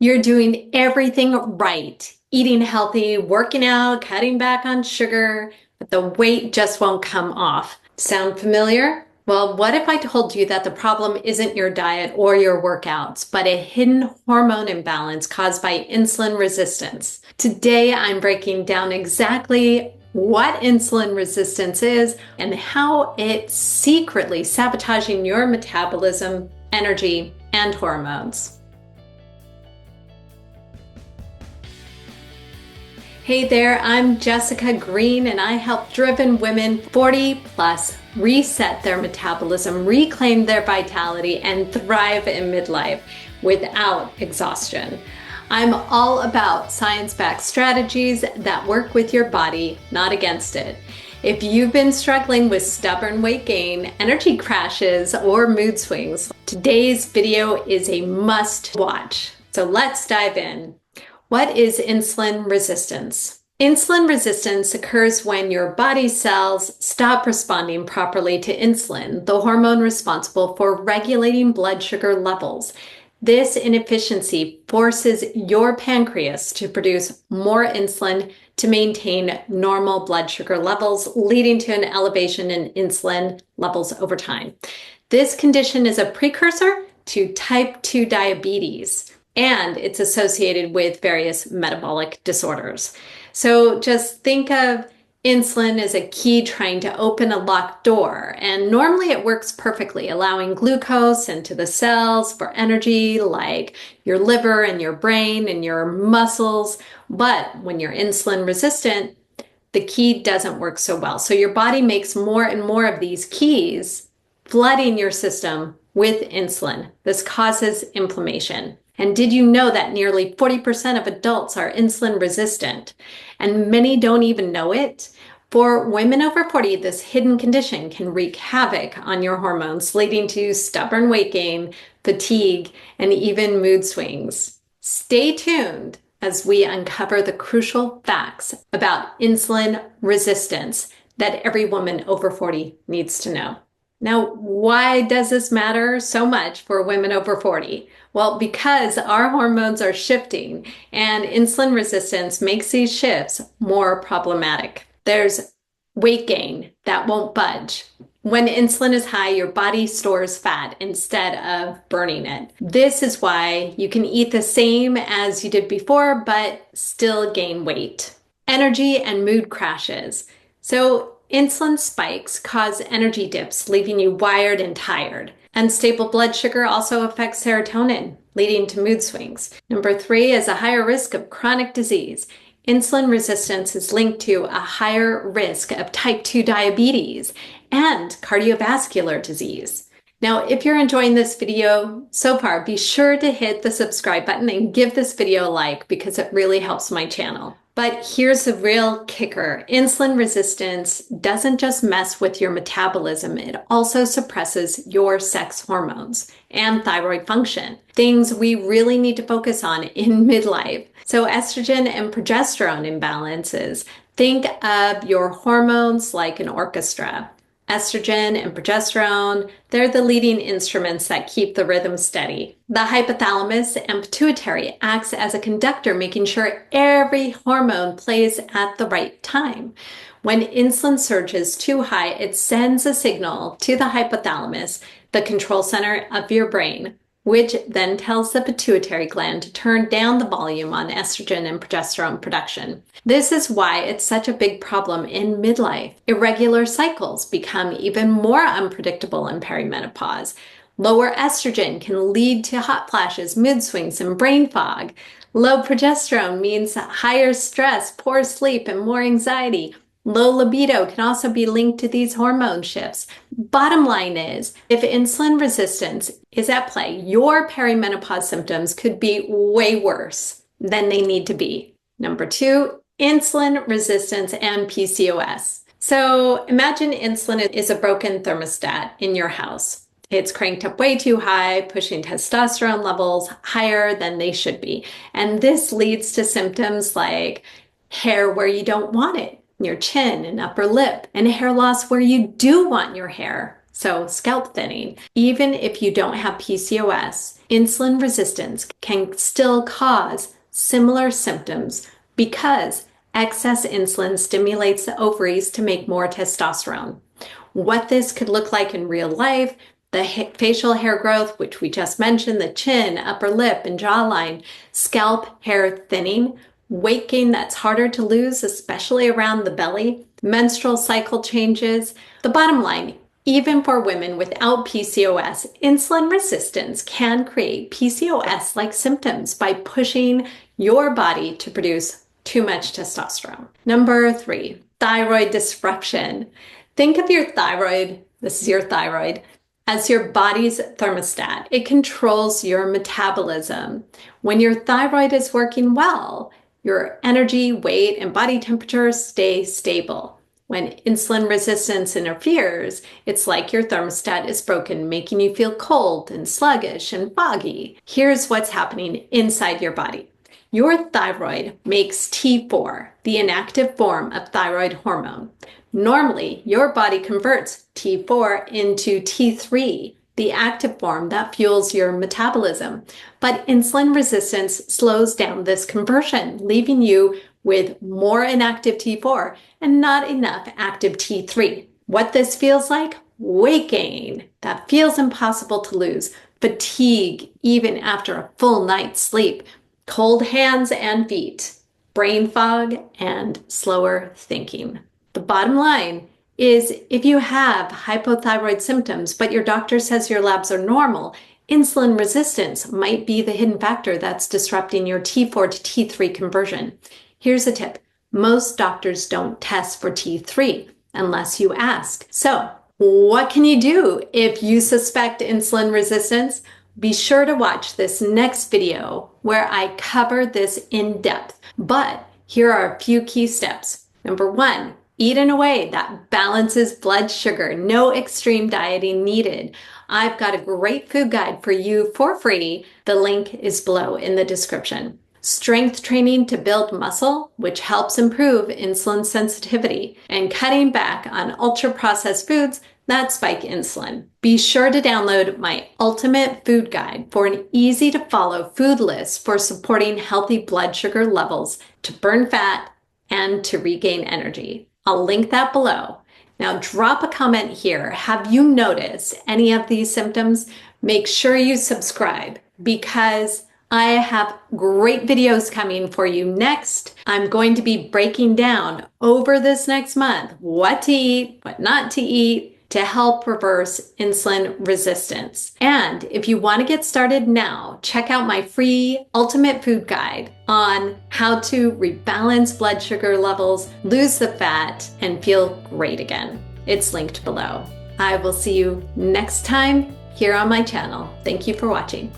You're doing everything right, eating healthy, working out, cutting back on sugar, but the weight just won't come off. Sound familiar? Well, what if I told you that the problem isn't your diet or your workouts, but a hidden hormone imbalance caused by insulin resistance? Today, I'm breaking down exactly what insulin resistance is and how it's secretly sabotaging your metabolism, energy, and hormones. Hey there, I'm Jessica Green, and I help driven women 40 plus reset their metabolism, reclaim their vitality, and thrive in midlife without exhaustion. I'm all about science-backed strategies that work with your body, not against it. If you've been struggling with stubborn weight gain, energy crashes, or mood swings, today's video is a must watch. So let's dive in. What is insulin resistance? Insulin resistance occurs when your body cells stop responding properly to insulin, the hormone responsible for regulating blood sugar levels. This inefficiency forces your pancreas to produce more insulin to maintain normal blood sugar levels, leading to an elevation in insulin levels over time. This condition is a precursor to type 2 diabetes, and it's associated with various metabolic disorders. So just think of insulin as a key trying to open a locked door, and normally it works perfectly, allowing glucose into the cells for energy like your liver and your brain and your muscles. But when you're insulin resistant, the key doesn't work so well. So your body makes more and more of these keys, flooding your system with insulin. This causes inflammation. And did you know that nearly 40% of adults are insulin resistant? And many don't even know it. For women over 40, this hidden condition can wreak havoc on your hormones, leading to stubborn weight gain, fatigue, and even mood swings. Stay tuned as we uncover the crucial facts about insulin resistance that every woman over 40 needs to know. Now, why does this matter so much for women over 40? Well, because our hormones are shifting and insulin resistance makes these shifts more problematic. There's weight gain that won't budge. When insulin is high, your body stores fat instead of burning it. This is why you can eat the same as you did before, but still gain weight. Energy and mood crashes. So insulin spikes cause energy dips, leaving you wired and tired. Unstable blood sugar also affects serotonin, leading to mood swings. Number 3 is a higher risk of chronic disease. Insulin resistance is linked to a higher risk of type 2 diabetes and cardiovascular disease. Now, if you're enjoying this video so far, be sure to hit the subscribe button and give this video a like because it really helps my channel. But here's the real kicker. Insulin resistance doesn't just mess with your metabolism, it also suppresses your sex hormones and thyroid function, things we really need to focus on in midlife. So estrogen and progesterone imbalances. Think of your hormones like an orchestra. Estrogen and progesterone, they're the leading instruments that keep the rhythm steady. The hypothalamus and pituitary acts as a conductor, making sure every hormone plays at the right time. When insulin surges too high, it sends a signal to the hypothalamus, the control center of your brain, which then tells the pituitary gland to turn down the volume on estrogen and progesterone production. This is why it's such a big problem in midlife. Irregular cycles become even more unpredictable in perimenopause. Lower estrogen can lead to hot flashes, mood swings, and brain fog. Low progesterone means higher stress, poor sleep, and more anxiety. Low libido can also be linked to these hormone shifts. Bottom line is, if insulin resistance is at play, your perimenopause symptoms could be way worse than they need to be. Number 2, insulin resistance and PCOS. So imagine insulin is a broken thermostat in your house. It's cranked up way too high, pushing testosterone levels higher than they should be. And this leads to symptoms like hair where you don't want it, your chin and upper lip, and hair loss where you do want your hair, so scalp thinning. Even if you don't have PCOS, insulin resistance can still cause similar symptoms because excess insulin stimulates the ovaries to make more testosterone. What this could look like in real life, the facial hair growth, which we just mentioned, the chin, upper lip, and jawline, scalp hair thinning, weight gain that's harder to lose, especially around the belly, menstrual cycle changes. The bottom line, even for women without PCOS, insulin resistance can create PCOS-like symptoms by pushing your body to produce too much testosterone. Number 3, thyroid disruption. Think of your thyroid, this is your thyroid, as your body's thermostat. It controls your metabolism. When your thyroid is working well, your energy, weight, and body temperature stay stable. When insulin resistance interferes, it's like your thermostat is broken, making you feel cold and sluggish and foggy. Here's what's happening inside your body. Your thyroid makes T4, the inactive form of thyroid hormone. Normally, your body converts T4 into T3, the active form that fuels your metabolism. But insulin resistance slows down this conversion, leaving you with more inactive T4 and not enough active T3. What this feels like? Weight gain that feels impossible to lose, fatigue even after a full night's sleep, cold hands and feet, brain fog, and slower thinking. The bottom line is if you have hypothyroid symptoms, but your doctor says your labs are normal, insulin resistance might be the hidden factor that's disrupting your T4 to T3 conversion. Here's a tip. Most doctors don't test for T3 unless you ask. So, what can you do if you suspect insulin resistance? Be sure to watch this next video where I cover this in depth. But here are a few key steps. Number 1, eat in a way that balances blood sugar. No extreme dieting needed. I've got a great food guide for you for free. The link is below in the description. Strength training to build muscle, which helps improve insulin sensitivity, and cutting back on ultra-processed foods that spike insulin. Be sure to download my ultimate food guide for an easy-to-follow food list for supporting healthy blood sugar levels to burn fat and to regain energy. I'll link that below. Now drop a comment here. Have you noticed any of these symptoms? Make sure you subscribe because I have great videos coming for you next. I'm going to be breaking down over this next month what to eat, what not to eat to help reverse insulin resistance. And if you want to get started now, check out my free ultimate food guide on how to rebalance blood sugar levels, lose the fat, and feel great again. It's linked below. I will see you next time here on my channel. Thank you for watching.